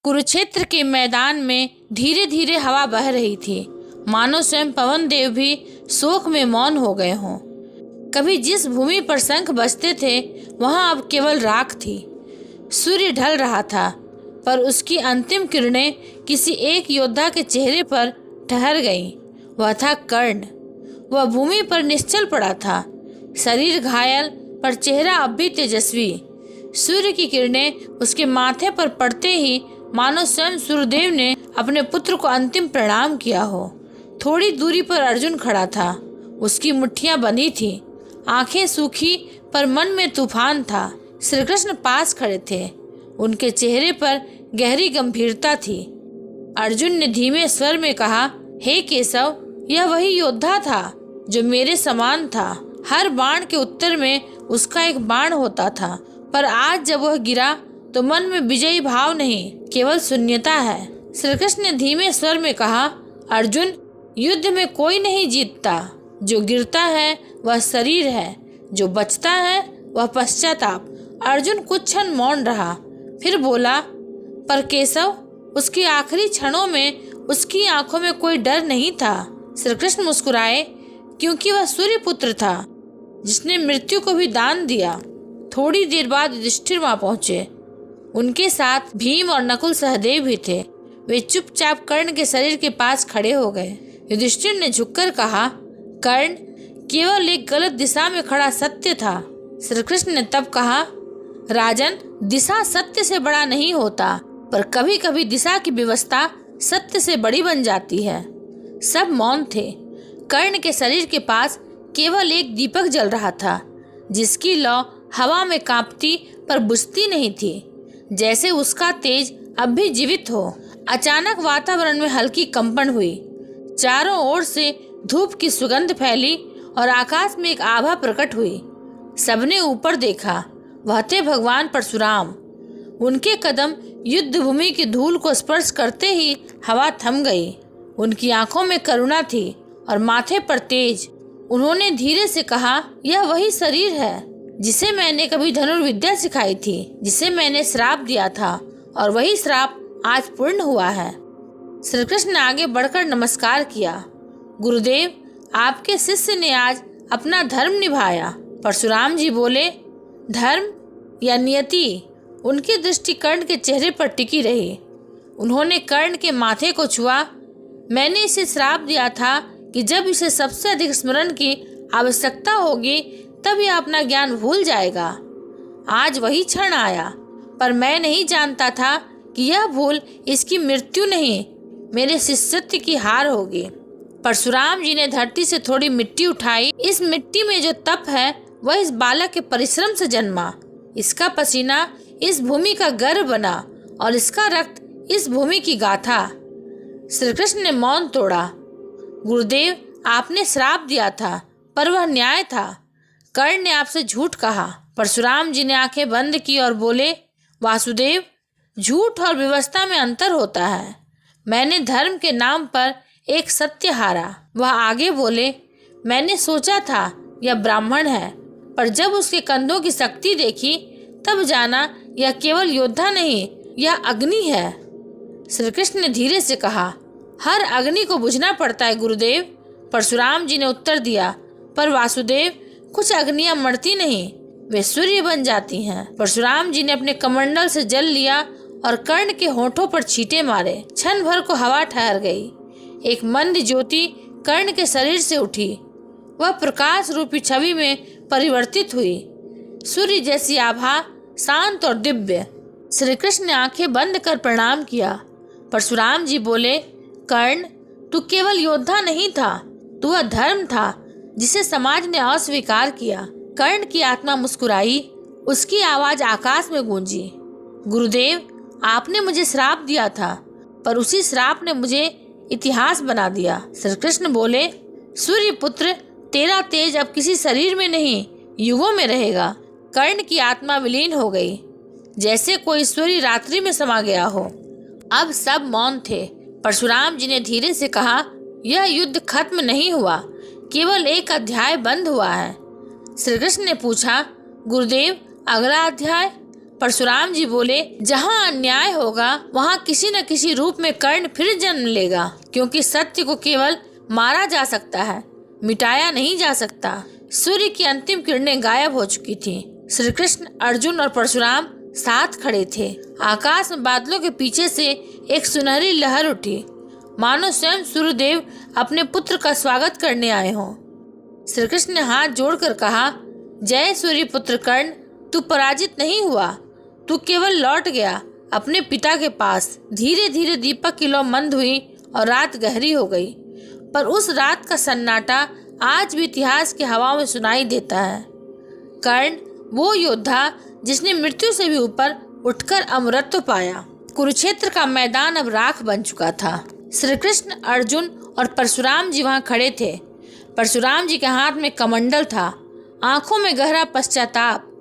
कुरुक्षेत्र के मैदान में धीरे धीरे हवा बह रही थी, मानो स्वयं पवन देव भी शोक में मौन हो गए हों। कभी जिस भूमि पर शंख बजते थे वहां अब केवल राख थी। सूर्य ढल रहा था, पर उसकी अंतिम किरणें किसी एक योद्धा के चेहरे पर ठहर गईं। वह था कर्ण। वह भूमि पर निश्चल पड़ा था, शरीर घायल पर चेहरा अब भी तेजस्वी। सूर्य की किरणें उसके माथे पर पड़ते ही मानो स्वयं सूर्यदेव ने अपने पुत्र को अंतिम प्रणाम किया हो। थोड़ी दूरी पर अर्जुन खड़ा था। उसकी मुट्ठियां बंधी थी, आंखें सूखी पर मन में तूफान था। श्री कृष्ण पास खड़े थे, उनके चेहरे पर गहरी गंभीरता थी। अर्जुन ने धीमे स्वर में कहा, हे केशव, यह वही योद्धा था जो मेरे समान था। हर बाण के उत्तर में उसका एक बाण होता था, पर आज जब वह गिरा तो मन में विजयी भाव नहीं, केवल शून्यता है। श्री कृष्ण ने धीमे स्वर में कहा, अर्जुन, युद्ध में कोई नहीं जीतता। जो गिरता है वह शरीर है, जो बचता है वह पश्चाताप। अर्जुन कुछ क्षण मौन रहा, फिर बोला, पर केशव, उसके आखिरी क्षणों में उसकी आंखों में कोई डर नहीं था। श्री कृष्ण मुस्कुराए, क्योंकि वह सूर्य पुत्र था जिसने मृत्यु को भी दान दिया। थोड़ी देर बाद युधिष्ठिर वहां पहुंचे। उनके साथ भीम और नकुल सहदेव भी थे। वे चुपचाप कर्ण के शरीर के पास खड़े हो गए। युधिष्ठिर ने झुककर कहा, कर्ण केवल एक गलत दिशा में खड़ा सत्य था। श्री कृष्ण ने तब कहा, राजन, दिशा सत्य से बड़ा नहीं होता, पर कभी कभी दिशा की व्यवस्था सत्य से बड़ी बन जाती है। सब मौन थे। कर्ण के शरीर के पास केवल एक दीपक जल रहा था, जिसकी लौ हवा में कांपती पर बुझती नहीं थी, जैसे उसका तेज अब भी जीवित हो। अचानक वातावरण में हल्की कंपन हुई। चारों ओर से धूप की सुगंध फैली और आकाश में एक आभा प्रकट हुई। सबने ऊपर देखा। वह थे भगवान परशुराम। उनके कदम युद्ध भूमि की धूल को स्पर्श करते ही हवा थम गई। उनकी आंखों में करुणा थी और माथे पर तेज। उन्होंने धीरे से कहा, यह वही शरीर है जिसे मैंने कभी धनुर्विद्या सिखाई थी, जिसे मैंने श्राप दिया था, और वही श्राप आज पूर्ण हुआ है। श्री कृष्ण ने आगे बढ़कर नमस्कार किया। गुरुदेव, आपके शिष्य ने आज अपना धर्म निभाया। परशुराम जी बोले, धर्म या नियति? उनकी दृष्टि कर्ण के चेहरे पर टिकी रही। उन्होंने कर्ण के माथे को छुआ। मैंने इसे श्राप दिया था कि जब इसे सबसे अधिक स्मरण की आवश्यकता होगी तब यह अपना ज्ञान भूल जाएगा। आज वही क्षण आया, पर मैं नहीं जानता था कि यह भूल इसकी मृत्यु नहीं, मेरे शिष्यत्व की हार होगी। परशुराम जी ने धरती से थोड़ी मिट्टी उठाई। इस मिट्टी में जो तप है वह इस बालक के परिश्रम से जन्मा। इसका पसीना इस भूमि का गर्व बना और इसका रक्त इस भूमि की गाथा। श्री कृष्ण ने मौन तोड़ा। गुरुदेव, आपने श्राप दिया था, पर वह न्याय था। कर्ण ने आपसे झूठ कहा। परशुराम जी ने आंखें बंद की और बोले, वासुदेव, झूठ और व्यवस्था में अंतर होता है। मैंने धर्म के नाम पर एक सत्य हारा। वह आगे बोले, मैंने सोचा था यह ब्राह्मण है, पर जब उसके कंधों की शक्ति देखी तब जाना यह केवल योद्धा नहीं, यह अग्नि है। श्री कृष्ण ने धीरे से कहा, हर अग्नि को बुझना पड़ता है गुरुदेव। परशुराम जी ने उत्तर दिया, पर वासुदेव, कुछ अग्नियां मरती नहीं, वे सूर्य बन जाती हैं। परशुराम जी ने अपने कमंडल से जल लिया और कर्ण के होठों पर छींटे मारे। क्षण भर को हवा ठहर गई। एक मंद ज्योति कर्ण के शरीर से उठी। वह प्रकाश रूपी छवि में परिवर्तित हुई, सूर्य जैसी आभा, शांत और दिव्य। श्री कृष्ण ने आंखें बंद कर प्रणाम किया। परशुराम जी बोले, कर्ण, तू केवल योद्धा नहीं था, तू वह धर्म था जिसे समाज ने अस्वीकार किया। कर्ण की आत्मा मुस्कुराई। उसकी आवाज आकाश में गूंजी, गुरुदेव, आपने मुझे श्राप दिया था, पर उसी श्राप ने मुझे इतिहास बना दिया। श्री कृष्ण बोले, सूर्य पुत्र, तेरा तेज अब किसी शरीर में नहीं, युगों में रहेगा। कर्ण की आत्मा विलीन हो गई, जैसे कोई सूर्य रात्रि में समा गया हो। अब सब मौन थे। परशुराम जी ने धीरे से कहा, यह युद्ध खत्म नहीं हुआ, केवल एक अध्याय बंद हुआ है। श्री कृष्ण ने पूछा, गुरुदेव, अगला अध्याय? परशुराम जी बोले, जहाँ अन्याय होगा वहाँ किसी न किसी रूप में कर्ण फिर जन्म लेगा, क्योंकि सत्य को केवल मारा जा सकता है, मिटाया नहीं जा सकता। सूर्य की अंतिम किरणें गायब हो चुकी थी। श्री कृष्ण, अर्जुन और परशुराम साथ खड़े थे। आकाश में बादलों के पीछे से एक सुनहरी लहर उठी, मानो स्वयं सूर्यदेव अपने पुत्र का स्वागत करने आए हों। श्री कृष्ण ने हाथ जोड़कर कहा, जय सूर्य पुत्र कर्ण, तू पराजित नहीं हुआ, तू केवल लौट गया अपने पिता के पास। धीरे धीरे दीपक की लौ मंद हुई और रात गहरी हो गई, पर उस रात का सन्नाटा आज भी इतिहास की हवाओं में सुनाई देता है। कर्ण वो योद्धा जिसने मृत्यु से भी ऊपर उठकर अमरत्व पाया। कुरुक्षेत्र का मैदान अब राख बन चुका था। श्री कृष्ण, अर्जुन और परशुराम जी वहां खड़े थे। परशुराम जी के हाथ में कमंडल था, आंखों में गहरा पश्चाताप।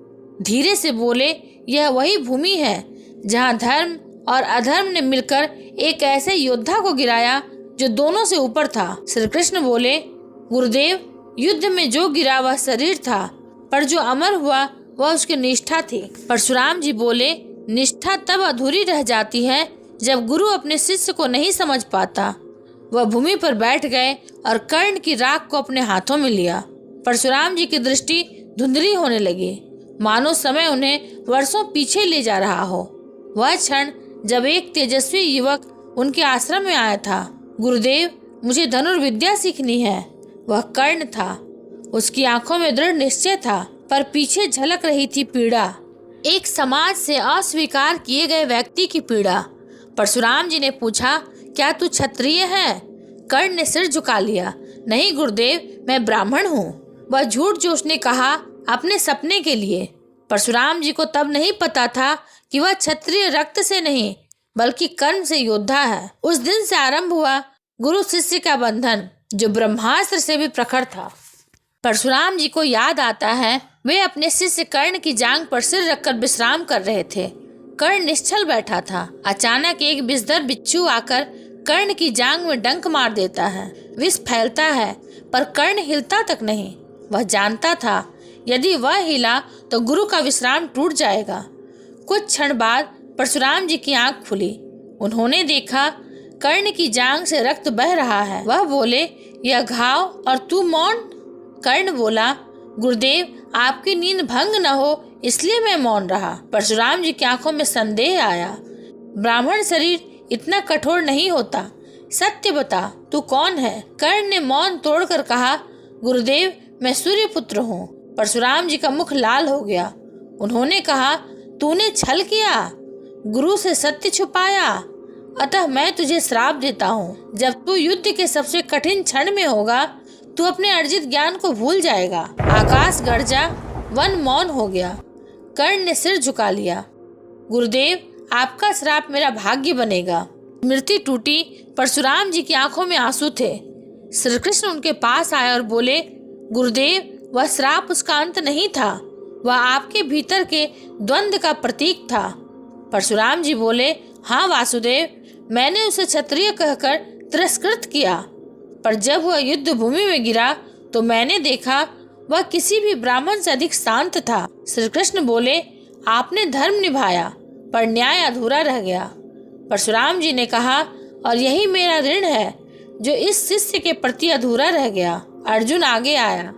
धीरे से बोले, यह वही भूमि है जहां धर्म और अधर्म ने मिलकर एक ऐसे योद्धा को गिराया जो दोनों से ऊपर था। श्री कृष्ण बोले, गुरुदेव, युद्ध में जो गिरा वह शरीर था, पर जो अमर हुआ वह उसकी निष्ठा थी। परशुराम जी बोले, निष्ठा तब अधूरी रह जाती है जब गुरु अपने शिष्य को नहीं समझ पाता। वह भूमि पर बैठ गए और कर्ण की राख को अपने हाथों में लिया। परशुराम जी की दृष्टि धुंधली होने लगी, मानो समय उन्हें वर्षों पीछे ले जा रहा हो। वह क्षण जब एक तेजस्वी युवक उनके आश्रम में आया था। गुरुदेव, मुझे धनुर्विद्या सीखनी है। वह कर्ण था। उसकी आंखों में दृढ़ निश्चय था, पर पीछे झलक रही थी पीड़ा, एक समाज से अस्वीकार किए गए व्यक्ति की पीड़ा। परशुराम जी ने पूछा, क्या तू क्षत्रिय है? कर्ण ने सिर झुका लिया, नहीं गुरुदेव, मैं ब्राह्मण हूँ। वह झूठ जो उसने कहा अपने सपने के लिए। परशुराम जी को तब नहीं पता था कि वह क्षत्रिय रक्त से नहीं बल्कि कर्म से योद्धा है। उस दिन से आरंभ हुआ गुरु शिष्य का बंधन, जो ब्रह्मास्त्र से भी प्रखर था। परशुराम जी को याद आता है, वे अपने शिष्य कर्ण की जांघ पर सिर रखकर विश्राम कर रहे थे। कर्ण निश्चल बैठा था। अचानक एक विषधर बिच्छू आकर कर्ण की जांघ में डंक मार देता है। विष फैलता है, पर कर्ण हिलता तक नहीं। वह जानता था, यदि वह हिला तो गुरु का विश्राम टूट जाएगा। कुछ क्षण बाद परशुराम जी की आंख खुली। उन्होंने देखा कर्ण की जांघ से रक्त बह रहा है। वह बोले, यह घाव और तू मौन? कर्ण बोला, गुरुदेव, आपकी नींद भंग न हो इसलिए मैं मौन रहा। परशुराम जी की आंखों में संदेह आया। ब्राह्मण शरीर इतना कठोर नहीं होता। सत्य बता, तू कौन है? कर्ण ने मौन तोड़कर कहा, गुरुदेव, मैं सूर्य पुत्र हूँ। परशुराम जी का मुख लाल हो गया। उन्होंने कहा, तूने छल किया, गुरु से सत्य छुपाया, अतः मैं तुझे श्राप देता हूँ। जब तू युद्ध के सबसे कठिन क्षण में होगा, तू अपने अर्जित ज्ञान को भूल जाएगा। आकाश गरजा, वन मौन हो गया। कर्ण ने सिर झुका लिया। गुरुदेव, आपका श्राप मेरा भाग्य बनेगा। स्मृति टूटी। परशुराम जी की आंखों में आंसू थे। श्री कृष्ण उनके पास आए और बोले, गुरुदेव, वह श्राप उसका अंत नहीं था, वह आपके भीतर के द्वंद्व का प्रतीक था। परशुराम जी बोले, हाँ वासुदेव, मैंने उसे क्षत्रिय कहकर तिरस्कृत किया, पर जब वह युद्ध भूमि में गिरा तो मैंने देखा वह किसी भी ब्राह्मण से अधिक शांत था। श्री कृष्ण बोले, आपने धर्म निभाया, पर न्याय अधूरा रह गया। परशुराम जी ने कहा, और यही मेरा ऋण है जो इस शिष्य के प्रति अधूरा रह गया। अर्जुन आगे आया।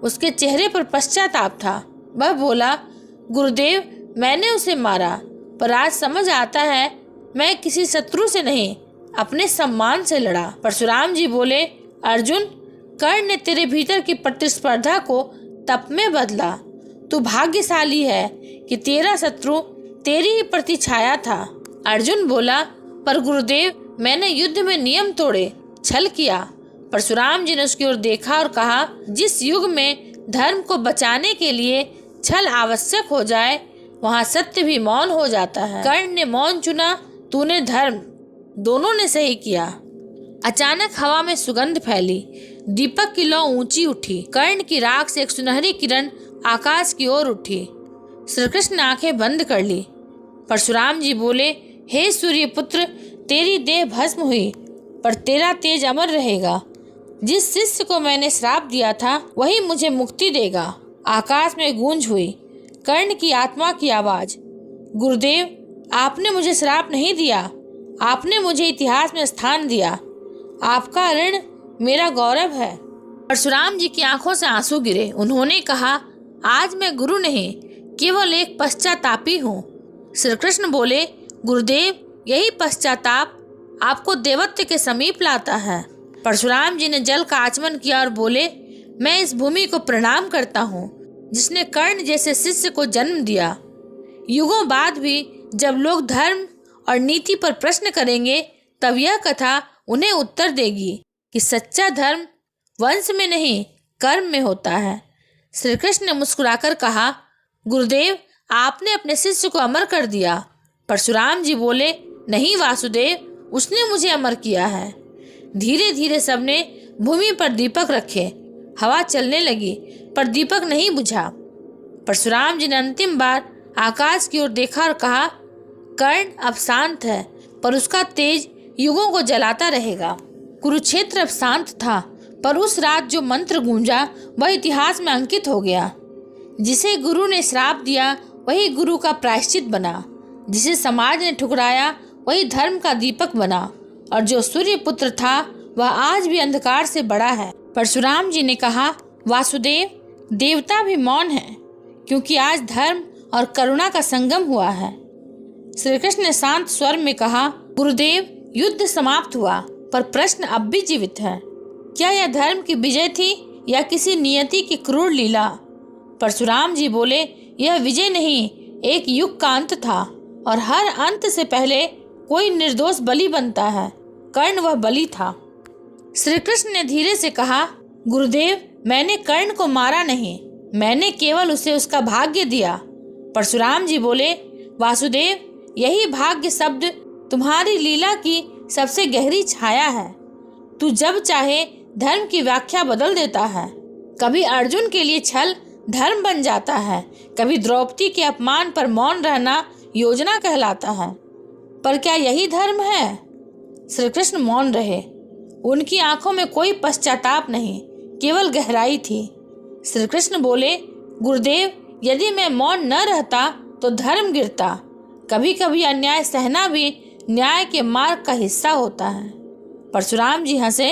उसके चेहरे पर पश्चाताप था। वह बोला, गुरुदेव, मैंने उसे मारा, पर आज समझ आता है मैं किसी शत्रु से नहीं, अपने सम्मान से लड़ा। परशुराम जी बोले, अर्जुन, कर्ण ने तेरे भीतर की प्रतिस्पर्धा को तप में बदला। तू भाग्यशाली है कि तेरा शत्रु तेरी ही प्रतिछाया था। अर्जुन बोला, पर गुरुदेव, मैंने युद्ध में नियम तोड़े, छल किया। परशुराम जी ने उसकी ओर देखा और कहा, जिस युग में धर्म को बचाने के लिए छल आवश्यक हो जाए, वहाँ सत्य भी मौन हो जाता है। कर्ण ने मौन चुना, तूने धर्म। दोनों ने सही किया। अचानक हवा में सुगंध फैली। दीपक की लौ ऊंची उठी। कर्ण की राख से एक सुनहरी किरण आकाश की ओर उठी। श्री कृष्ण ने आंखें बंद कर ली। परशुराम जी बोले, हे सूर्य पुत्र, तेरी देह भस्म हुई, पर तेरा तेज अमर रहेगा। जिस शिष्य को मैंने श्राप दिया था वही मुझे मुक्ति देगा। आकाश में गूंज हुई। कर्ण की आत्मा की आवाज, गुरुदेव, आपने मुझे श्राप नहीं दिया, आपने मुझे इतिहास में स्थान दिया। आपका ऋण मेरा गौरव है। परशुराम जी की आंखों से आंसू गिरे। उन्होंने कहा, आज मैं गुरु नहीं, केवल एक पश्चातापी हूँ। श्री कृष्ण बोले, गुरुदेव, यही पश्चाताप आपको देवत्व के समीप लाता है। परशुराम जी ने जल का आचमन किया और बोले, मैं इस भूमि को प्रणाम करता हूँ जिसने कर्ण जैसे शिष्य को जन्म दिया। युगों बाद भी जब लोग धर्म और नीति पर प्रश्न करेंगे, तब यह कथा उन्हें उत्तर देगी कि सच्चा धर्म वंश में नहीं, कर्म में होता है। श्री कृष्ण ने मुस्कुराकर कहा, गुरुदेव, आपने अपने शिष्य को अमर कर दिया। परशुराम जी बोले, नहीं वासुदेव, उसने मुझे अमर किया है। धीरे धीरे सबने भूमि पर दीपक रखे। हवा चलने लगी पर दीपक नहीं बुझा। परशुराम जी ने अंतिम बार आकाश की ओर देखा और कहा, कर्ण अब शांत है, पर उसका तेज युगों को जलाता रहेगा। कुरुक्षेत्र अब शांत था, पर उस रात जो मंत्र गूंजा वह इतिहास में अंकित हो गया। जिसे गुरु ने श्राप दिया वही गुरु का प्रायश्चित बना, जिसे समाज ने ठुकराया वही धर्म का दीपक बना, और जो सूर्य पुत्र था वह आज भी अंधकार से बड़ा है। परशुराम जी ने कहा, वासुदेव, देवता भी मौन है, क्योंकि आज धर्म और करुणा का संगम हुआ है। श्री कृष्ण ने शांत स्वर में कहा, गुरुदेव, युद्ध समाप्त हुआ, पर प्रश्न अब भी जीवित है। क्या यह धर्म की विजय थी या किसी नियति की क्रूर लीला? परशुराम जी बोले, यह विजय नहीं, एक युग का अंत था, और हर अंत से पहले कोई निर्दोष बलि बनता है। कर्ण वह बलि था। श्री कृष्ण ने धीरे से कहा, गुरुदेव, मैंने कर्ण को मारा नहीं, मैंने केवल उसे उसका भाग्य दिया। परशुराम जी बोले, वासुदेव, यही भाग्य शब्द तुम्हारी लीला की सबसे गहरी छाया है। तू जब चाहे धर्म की व्याख्या बदल देता है। कभी अर्जुन के लिए छल धर्म बन जाता है, कभी द्रौपदी के अपमान पर मौन रहना योजना कहलाता है। पर क्या यही धर्म है? श्री कृष्ण मौन रहे। उनकी आंखों में कोई पश्चाताप नहीं, केवल गहराई थी। श्री कृष्ण बोले, गुरुदेव, यदि मैं मौन न रहता तो धर्म गिरता। कभी कभी अन्याय सहना भी न्याय के मार्ग का हिस्सा होता है। परशुराम जी हंसे,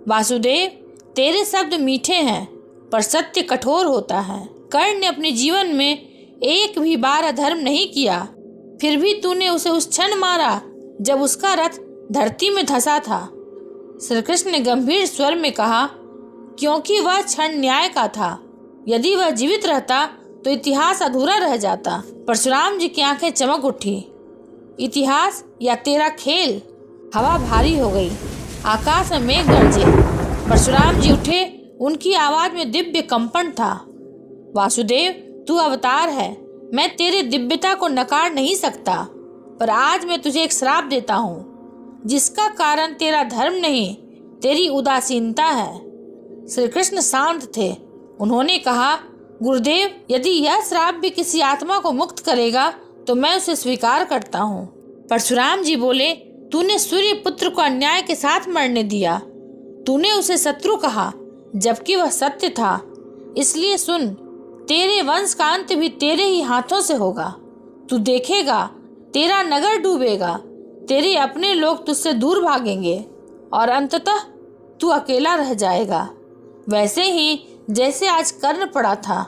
वासुदेव, तेरे शब्द मीठे हैं, पर सत्य कठोर होता है। कर्ण ने अपने जीवन में एक भी बार अधर्म नहीं किया, फिर भी तूने उसे उस क्षण मारा जब उसका रथ धरती में धंसा था। श्री कृष्ण ने गंभीर स्वर में कहा, क्योंकि वह क्षण न्याय का था। यदि वह जीवित रहता तो इतिहास अधूरा रह जाता। परशुराम जी की आंखें चमक उठी। इतिहास या तेरा खेल? हवा भारी हो गई, आकाश में मेघ गरजे। परशुराम जी उठे, उनकी आवाज में दिव्य कंपन था। वासुदेव, तू अवतार है, मैं तेरे दिव्यता को नकार नहीं सकता, पर आज मैं तुझे एक श्राप देता हूँ, जिसका कारण तेरा धर्म नहीं, तेरी उदासीनता है। श्री कृष्ण शांत थे। उन्होंने कहा, गुरुदेव, यदि यह श्राप भी किसी आत्मा को मुक्त करेगा तो मैं उसे स्वीकार करता हूँ। परशुराम जी बोले, तूने सूर्य पुत्र को अन्याय के साथ मरने दिया। तूने उसे शत्रु कहा, जबकि वह सत्य था। इसलिए सुन, तेरे वंश का अंत भी तेरे ही हाथों से होगा। तू देखेगा, तेरा नगर डूबेगा, तेरे अपने लोग तुझसे दूर भागेंगे, और अंततः तू अकेला रह जाएगा, वैसे ही जैसे आज कर्ण पड़ा था।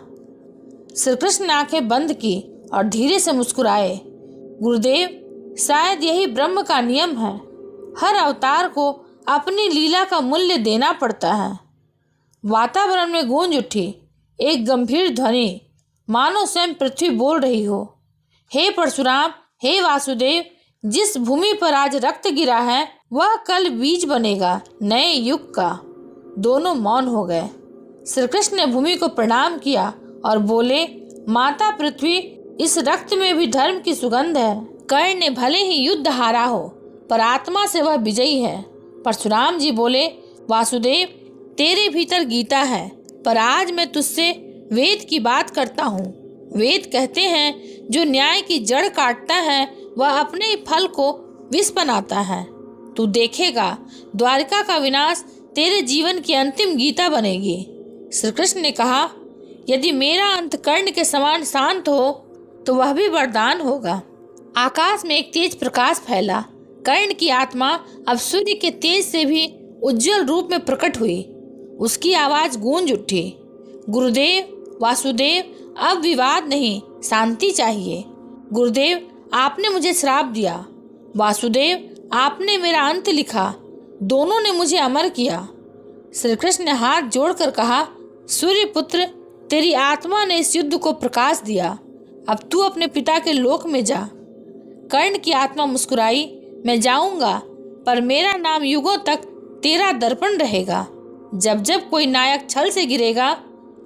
श्री कृष्ण ने आंखें बंद की और धीरे से मुस्कुराए। गुरुदेव, शायद यही ब्रह्म का नियम है। हर अवतार को अपनी लीला का मूल्य देना पड़ता है। वातावरण में गूंज उठी एक गंभीर ध्वनि, मानो स्वयं पृथ्वी बोल रही हो। हे परशुराम, हे वासुदेव, जिस भूमि पर आज रक्त गिरा है वह कल बीज बनेगा नए युग का। दोनों मौन हो गए। श्री कृष्ण ने भूमि को प्रणाम किया और बोले, माता पृथ्वी, इस रक्त में भी धर्म की सुगंध है। कर्ण ने भले ही युद्ध हारा हो, पर आत्मा से वह विजयी है। परशुराम जी बोले, वासुदेव, तेरे भीतर गीता है, पर आज मैं तुझसे वेद की बात करता हूँ। वेद कहते हैं, जो न्याय की जड़ काटता है वह अपने ही फल को विष बनाता है। तू देखेगा, द्वारिका का विनाश तेरे जीवन की अंतिम गीता बनेगी। श्री कृष्ण ने कहा, यदि मेरा अंत कर्ण के समान शांत हो तो वह भी वरदान होगा। आकाश में एक तेज प्रकाश फैला। कर्ण की आत्मा अब सूर्य के तेज से भी उज्जवल रूप में प्रकट हुई। उसकी आवाज गूंज उठी, गुरुदेव, वासुदेव, अब विवाद नहीं, शांति चाहिए। गुरुदेव, आपने मुझे श्राप दिया। वासुदेव, आपने मेरा अंत लिखा। दोनों ने मुझे अमर किया। श्री कृष्ण ने हाथ जोड़कर कहा, सूर्य पुत्र, तेरी आत्मा ने इस युद्ध को प्रकाश दिया। अब तू अपने पिता के लोक में जा। कर्ण की आत्मा मुस्कुराई, मैं जाऊंगा, पर मेरा नाम युगों तक तेरा दर्पण रहेगा। जब जब कोई नायक छल से गिरेगा,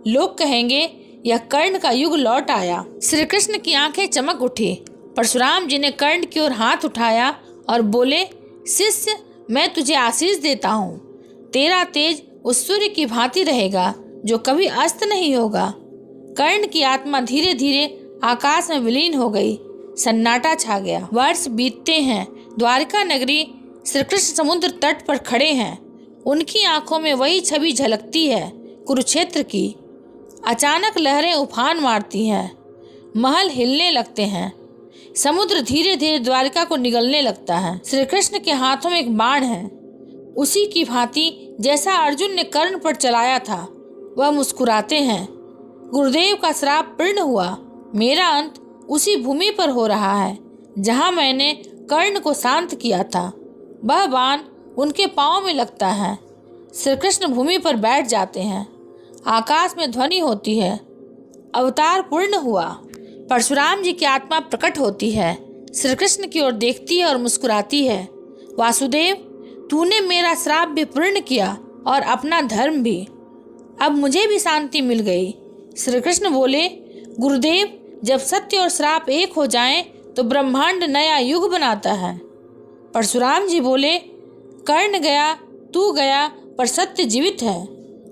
लोग कहेंगे यह कर्ण का युग लौट आया। श्री कृष्ण की आंखें चमक उठी। परशुराम जी ने कर्ण की ओर हाथ उठाया और बोले, शिष्य, मैं तुझे आशीष देता हूँ। तेरा तेज उस सूर्य की भांति रहेगा जो कभी अस्त नहीं होगा। कर्ण की आत्मा धीरे धीरे आकाश में विलीन हो गई। सन्नाटा छा गया। वर्ष बीतते हैं। द्वारिका नगरी, श्री कृष्ण समुद्र तट पर खड़े हैं। उनकी आंखों में वही छवि झलकती है, कुरुक्षेत्र की। अचानक लहरें उफान मारती हैं, महल हिलने लगते हैं, समुद्र धीरे धीरे द्वारिका को निगलने लगता है। श्री कृष्ण के हाथों में एक बाण है, उसी की भांति जैसा अर्जुन ने कर्ण पर चलाया था। वह मुस्कुराते हैं। गुरुदेव का श्राप पूर्ण हुआ। मेरा अंत उसी भूमि पर हो रहा है जहां मैंने कर्ण को शांत किया था। वह बाण उनके पांव में लगता है। श्री कृष्ण भूमि पर बैठ जाते हैं। आकाश में ध्वनि होती है, अवतार पूर्ण हुआ। परशुराम जी की आत्मा प्रकट होती है, श्री कृष्ण की ओर देखती है और मुस्कुराती है। वासुदेव, तूने मेरा श्राप भी पूर्ण किया और अपना धर्म भी। अब मुझे भी शांति मिल गई। श्री कृष्ण बोले, गुरुदेव, जब सत्य और श्राप एक हो जाएं तो ब्रह्मांड नया युग बनाता है। परशुराम जी बोले, कर्ण गया, तू गया, पर सत्य जीवित है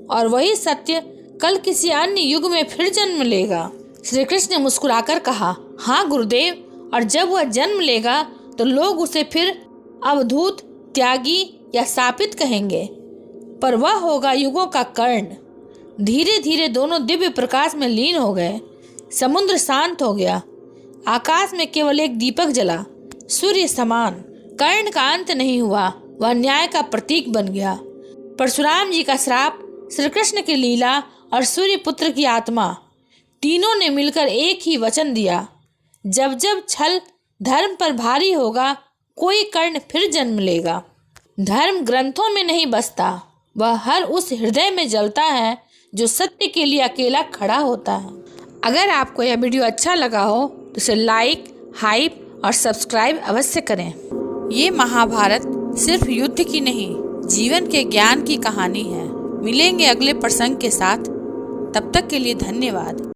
और वही सत्य कल किसी अन्य युग में फिर जन्म लेगा। श्री कृष्ण ने मुस्कुराकर कहा, हाँ गुरुदेव, और जब वह जन्म लेगा तो लोग उसे फिर अवधूत, त्यागी या शापित कहेंगे, पर वह होगा युगों का कर्ण। धीरे धीरे दोनों दिव्य प्रकाश में लीन हो गए। समुद्र शांत हो गया। आकाश में केवल एक दीपक जला, सूर्य समान। कर्ण का अंत नहीं हुआ, वह न्याय का प्रतीक बन गया। परशुराम जी का श्राप, श्री कृष्ण की लीला और सूर्य पुत्र की आत्मा, तीनों ने मिलकर एक ही वचन दिया, जब जब छल धर्म पर भारी होगा, कोई कर्ण फिर जन्म लेगा। धर्म ग्रंथों में नहीं बसता, वह हर उस हृदय में जलता है जो सत्य के लिए अकेला खड़ा होता है। अगर आपको यह वीडियो अच्छा लगा हो तो इसे लाइक, हाइप और सब्सक्राइब अवश्य करें। ये महाभारत सिर्फ युद्ध की नहीं, जीवन के ज्ञान की कहानी है। मिलेंगे अगले प्रसंग के साथ, तब तक के लिए धन्यवाद।